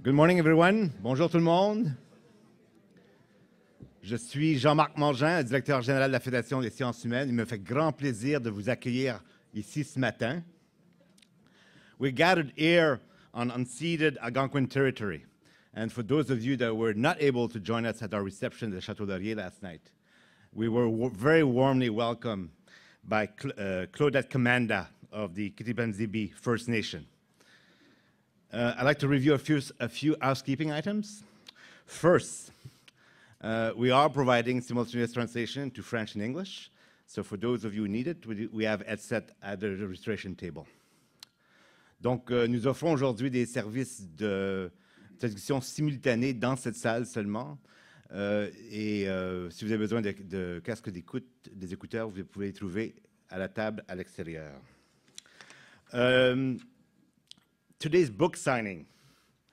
Good morning, everyone. Bonjour tout le monde. Je suis Jean-Marc Mangin, directeur général de la Fédération des sciences humaines. Il me fait grand plaisir de vous accueillir ici ce matin. We're gathered here on unceded Algonquin territory. And for those of you that were not able to join us at our reception at the Château Laurier last night, we were very warmly welcomed by Claudette Commanda of the Kitipan-Zibi First Nation. I'd like to review a few housekeeping items. First, we are providing simultaneous translation to French and English. So for those of you who need it, we have headset at the registration table. Donc, nous offrons aujourd'hui des services de traduction simultanée dans cette salle seulement. Si vous avez besoin de casques d'écoute, des écouteurs, vous pouvez les trouver à la table à l'extérieur. Today's book signing.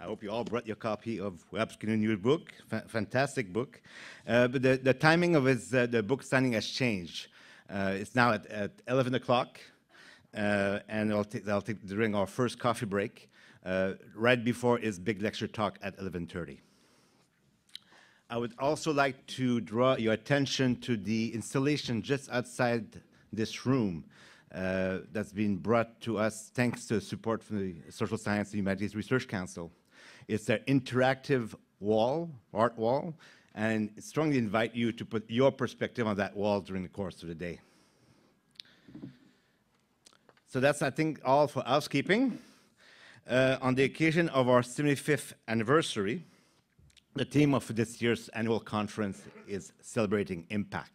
I hope you all brought your copy of Webb Skinner's new book, fantastic book. But the timing of the book signing has changed. It's now at 11 o'clock, and I'll take during our first coffee break, right before his big lecture talk at 11:30. I would also like to draw your attention to the installation just outside this room. That's been brought to us thanks to support from the Social Science and Humanities Research Council. It's an interactive wall, art wall, and I strongly invite you to put your perspective on that wall during the course of the day. So that's, I think, all for housekeeping. On the occasion of our 75th anniversary, the theme of this year's annual conference is Celebrating Impact.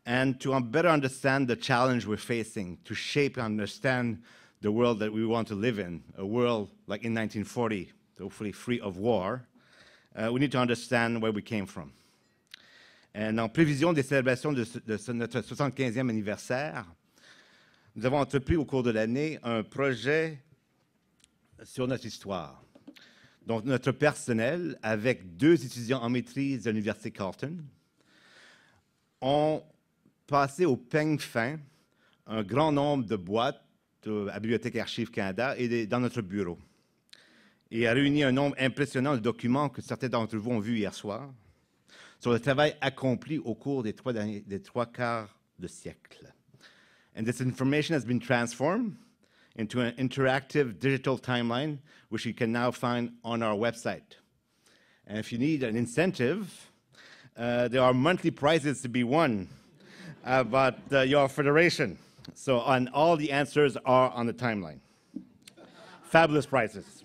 And to better understand the challenge we're facing, to shape and understand the world that we want to live in, a world like in 1940, hopefully free of war, we need to understand where we came from. And en prévision des célébrations de notre 75e anniversaire, nous avons entrepris au cours de l'année un projet sur notre histoire. Donc notre personnel, avec 2 étudiants en maîtrise de l'Université Carleton, ont passé au peigne fin un grand nombre de boîtes à la Bibliothèque Archives Canada et dans notre bureau. Et a réuni un nombre impressionnant de documents que certains d'entre vous ont vus hier soir sur le travail accompli au cours des 3 quarts de siècle. And this information has been transformed into an interactive digital timeline, which you can now find on our website. And if you need an incentive, there are monthly prizes to be won about your federation. So all the answers are on the timeline. Fabulous prizes.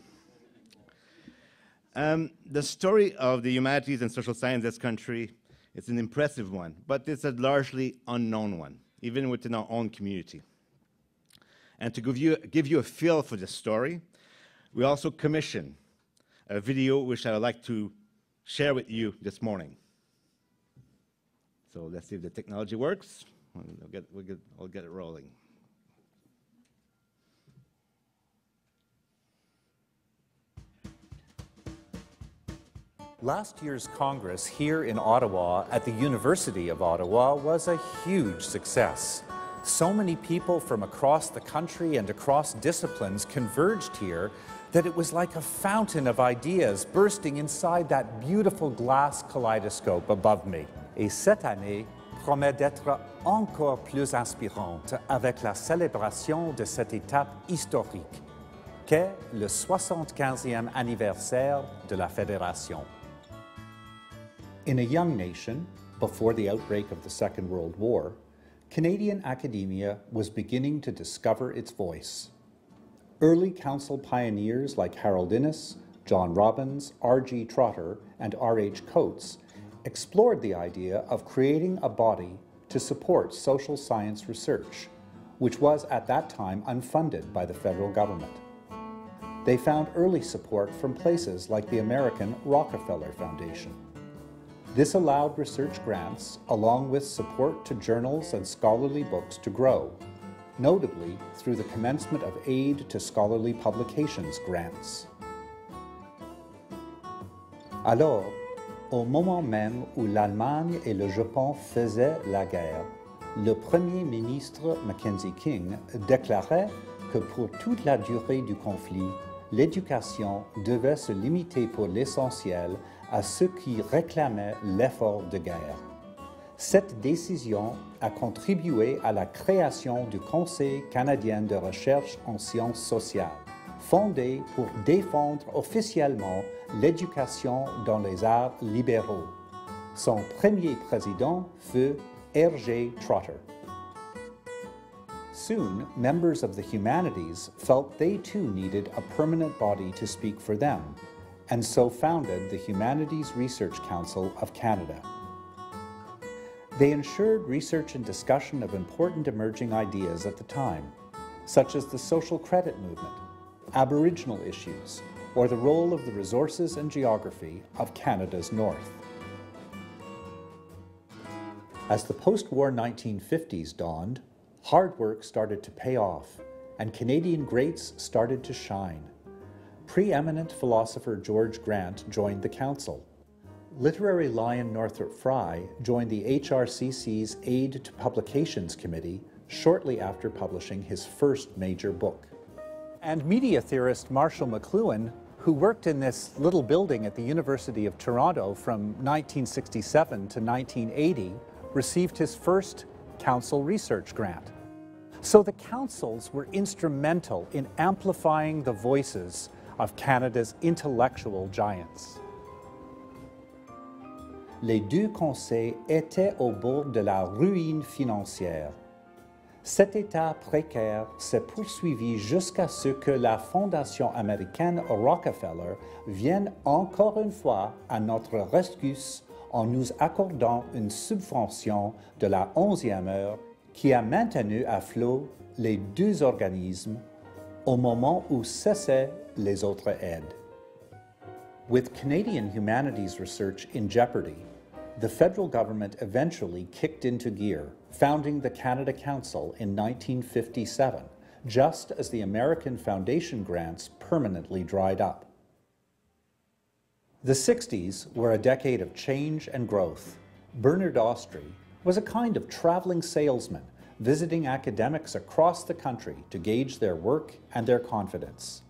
The story of the humanities and social science in this country is an impressive one, but it's a largely unknown one, even within our own community. And to give you a feel for this story, we also commissioned a video which I would like to share with you this morning. So let's see if the technology works. We'll get it rolling. Last year's Congress here in Ottawa at the University of Ottawa was a huge success. So many people from across the country and across disciplines converged here that it was like a fountain of ideas bursting inside that beautiful glass kaleidoscope above me. Et cette année promet d'être encore plus inspirante avec la célébration de cette étape historique qu'est le 75e anniversaire de la Fédération. In a young nation, before the outbreak of the Second World War, Canadian academia was beginning to discover its voice. Early council pioneers like Harold Innis, John Robbins, R.G. Trotter, and R.H. Coates explored the idea of creating a body to support social science research, which was at that time unfunded by the federal government. They found early support from places like the American Rockefeller Foundation. This allowed research grants, along with support to journals and scholarly books, to grow, notably through the commencement of aid to scholarly publications grants. Alors, au moment même où l'Allemagne et le Japon faisaient la guerre, le Premier ministre Mackenzie King déclarait que pour toute la durée du conflit, l'éducation devait se limiter pour l'essentiel à ceux qui réclamaient l'effort de guerre. Cette décision a contribué à la création du Conseil canadien de recherche en sciences sociales, fondé pour défendre officiellement l'éducation dans les arts libéraux. Son premier président fut R.G. Trotter. Soon, members of the humanities felt they too needed a permanent body to speak for them, and so founded the Humanities Research Council of Canada. They ensured research and discussion of important emerging ideas at the time, such as the social credit movement, Aboriginal issues, or the role of the resources and geography of Canada's north. As the post-war 1950s dawned, hard work started to pay off, and Canadian greats started to shine. Preeminent philosopher George Grant joined the council. Literary lion Northrop Frye joined the HRCC's Aid to Publications Committee shortly after publishing his first major book. And media theorist Marshall McLuhan, who worked in this little building at the University of Toronto from 1967 to 1980, received his first council research grant. So the councils were instrumental in amplifying the voices of Canada's intellectual giants. Les deux conseils étaient au bord de la ruine financière. Cet état précaire s'est poursuivi jusqu'à ce que la fondation américaine Rockefeller vienne encore une fois à notre rescousse en nous accordant une subvention de la 11e heure qui a maintenu à flot les deux organismes au moment où cessaient les autres aides. With Canadian humanities research in jeopardy, the federal government eventually kicked into gear, founding the Canada Council in 1957, just as the American Foundation grants permanently dried up. The 60s were a decade of change and growth. Bernard Ostry was a kind of traveling salesman, visiting academics across the country to gauge their work and their confidence.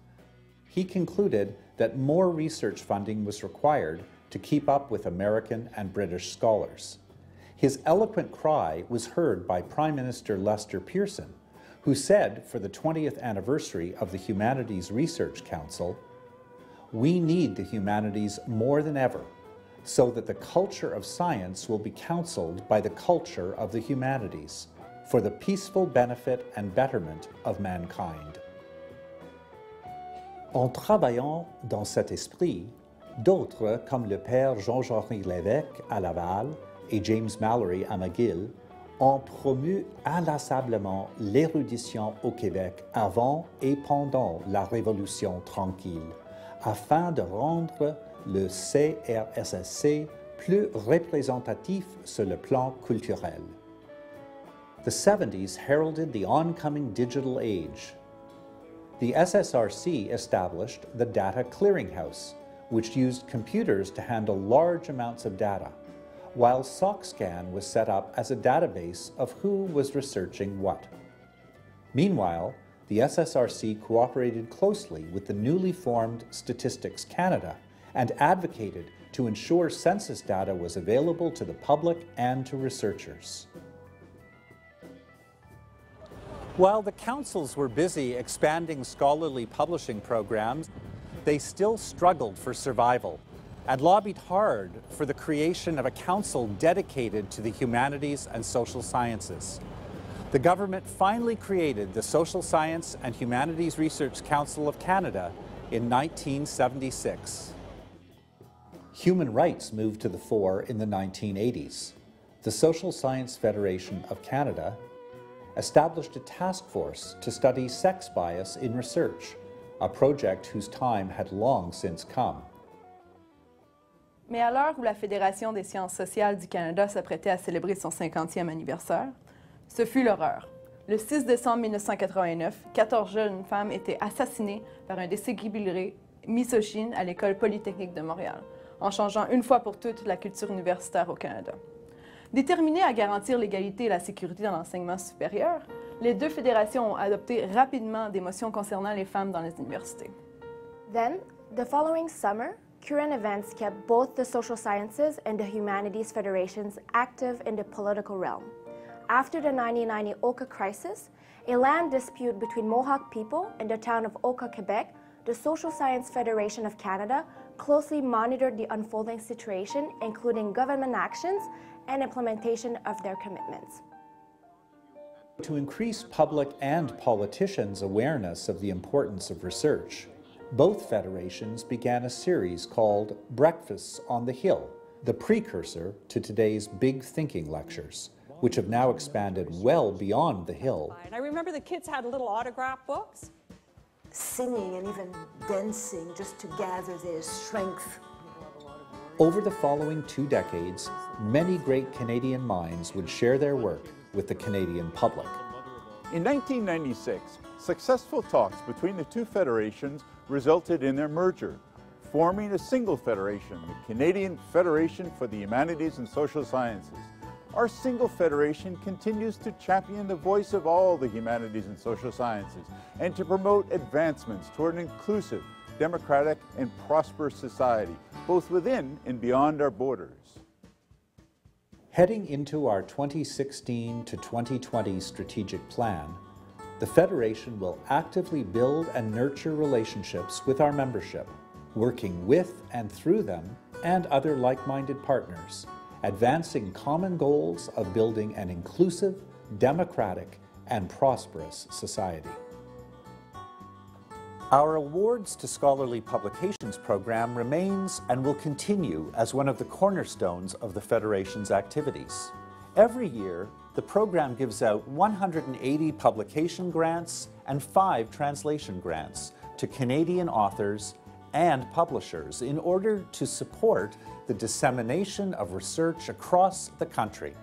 He concluded that more research funding was required to keep up with American and British scholars. His eloquent cry was heard by Prime Minister Lester Pearson, who said for the 20th anniversary of the Humanities Research Council, "We need the humanities more than ever, so that the culture of science will be counseled by the culture of the humanities, for the peaceful benefit and betterment of mankind." En travaillant dans cet esprit, d'autres, comme le père Jean-Henri Lévesque à Laval et James Mallory à McGill, ont promu inlassablement l'érudition au Québec avant et pendant la Révolution tranquille, afin de rendre le CRSSC plus représentatif sur le plan culturel. The 70s heralded the oncoming digital age. The SSRC established the Data Clearinghouse, which used computers to handle large amounts of data, while SOCSCAN was set up as a database of who was researching what. Meanwhile, the SSRC cooperated closely with the newly formed Statistics Canada and advocated to ensure census data was available to the public and to researchers. While the councils were busy expanding scholarly publishing programs, they still struggled for survival and lobbied hard for the creation of a council dedicated to the humanities and social sciences. The government finally created the Social Science and Humanities Research Council of Canada in 1976. Human rights moved to the fore in the 1980s. The Social Science Federation of Canada established a task force to study sex bias in research, a project whose time had long since come. Mais à l'heure où la Fédération des sciences sociales du Canada s'apprêtait à célébrer son 50e anniversaire, ce fut l'horreur. Le 6 décembre 1989, 14 jeunes femmes étaient assassinées par un déséquilibré misogyne à l'École polytechnique de Montréal, en changeant une fois pour toutes la culture universitaire au Canada. Déterminées à garantir l'égalité et la sécurité dans l'enseignement supérieur, les deux fédérations ont adopté rapidement des motions concernant les femmes dans les universités. Then, the following summer, current events kept both the social sciences and the humanities federations active in the political realm. After the 1990 Oka crisis, a land dispute between Mohawk people and the town of Oka, Quebec, the Social Science Federation of Canada closely monitored the unfolding situation, including government actions and implementation of their commitments. To increase public and politicians' awareness of the importance of research, both federations began a series called Breakfasts on the Hill, the precursor to today's Big Thinking lectures, which have now expanded well beyond the Hill. I remember the kids had little autograph books. Singing and even dancing just to gather their strength. Over the following 2 decades, many great Canadian minds would share their work with the Canadian public. In 1996, successful talks between the two federations resulted in their merger, forming a single federation, the Canadian Federation for the Humanities and Social Sciences. Our single federation continues to champion the voice of all the humanities and social sciences and to promote advancements toward an inclusive, democratic, and prosperous society, both within and beyond our borders. Heading into our 2016 to 2020 strategic plan, the Federation will actively build and nurture relationships with our membership, working with and through them and other like-minded partners, advancing common goals of building an inclusive, democratic, and prosperous society. Our Awards to Scholarly Publications program remains and will continue as one of the cornerstones of the Federation's activities. Every year, the program gives out 180 publication grants and 5 translation grants to Canadian authors and publishers in order to support the dissemination of research across the country,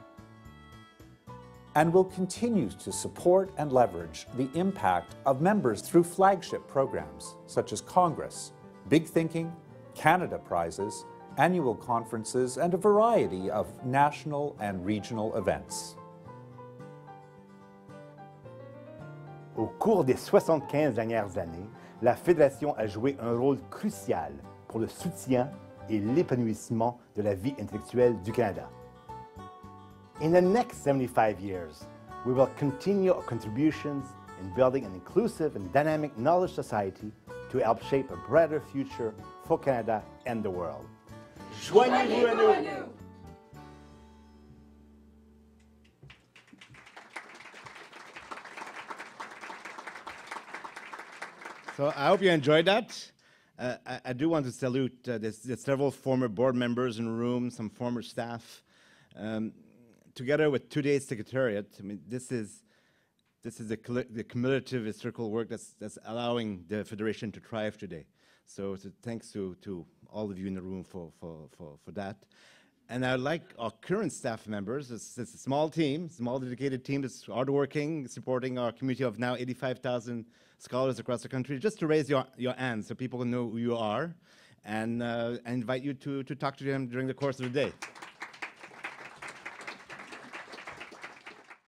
and will continue to support and leverage the impact of members through flagship programs such as Congress, Big Thinking, Canada Prizes, annual conferences, and a variety of national and regional events. Au cours des 75 dernières années, la Fédération a joué un rôle crucial pour le soutien et l'épanouissement de la vie intellectuelle du Canada. In the next 75 years, we will continue our contributions in building an inclusive and dynamic knowledge society to help shape a brighter future for Canada and the world. Joignez-vous à nous! So I hope you enjoyed that. I do want to salute, there's several former board members in the room, some former staff. Together with today's secretariat, I mean, this is the cumulative historical work that's allowing the Federation to thrive today. So thanks to all of you in the room for that. And I'd like our current staff members, it's a small team, small dedicated team that's hardworking, supporting our community of now 85,000 scholars across the country, just to raise your hands so people know who you are, and invite you to talk to them during the course of the day.